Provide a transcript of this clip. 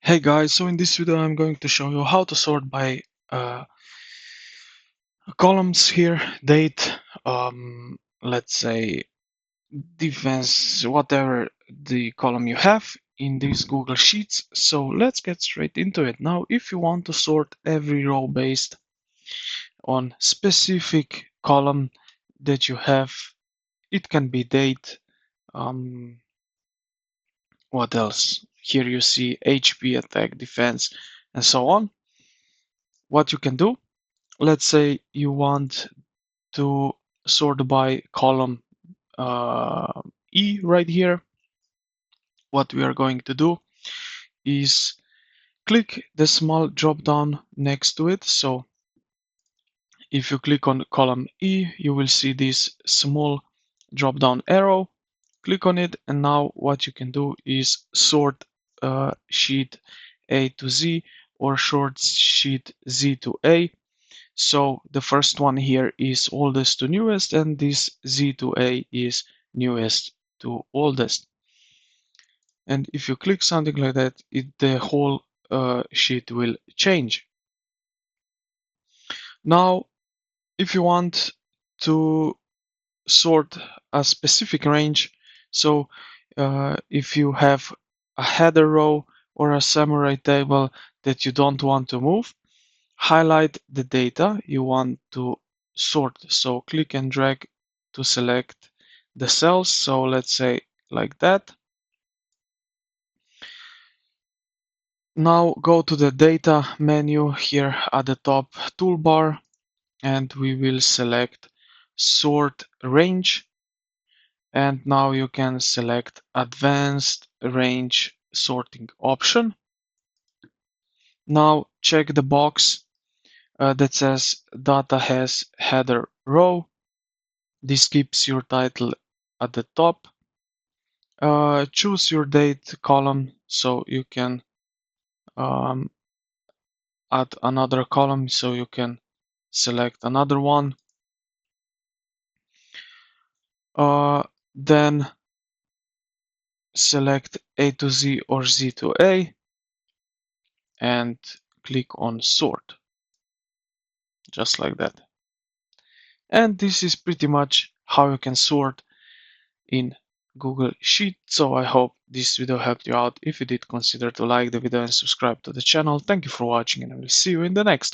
Hey guys, so in this video I'm going to show you how to sort by columns here, date, let's say defense, whatever the column you have in these Google Sheets. So let's get straight into it. Now, if you want to sort every row based on specific column that you have, it can be date, um, what else? Here you see HP, attack, defense, and so on. What you can do, let's say you want to sort by column E right here. What we are going to do is click the small drop down next to it. So if you click on column E, you will see this small drop down arrow. Click on it, and now what you can do is sort sheet A to Z or sort sheet Z to A. So the first one here is oldest to newest, and this Z to A is newest to oldest. And if you click something like that, the whole sheet will change. Now, if you want to sort a specific range, so if you have a header row or a summary table that you don't want to move, highlight the data you want to sort. So click and drag to select the cells. So let's say like that. Now go to the data menu here at the top toolbar, and we will select sort range. And now you can select advanced range sorting option. Now check the box that says data has header row. This keeps your title at the top. Choose your date column so you can um, add another column, so you can select another one. Then select A to Z or Z to A and click on sort, just like that. And this is pretty much how you can sort in Google Sheet. So I hope this video helped you out. If you did, consider to like the video and subscribe to the channel. Thank you for watching, and I will see you in the next one.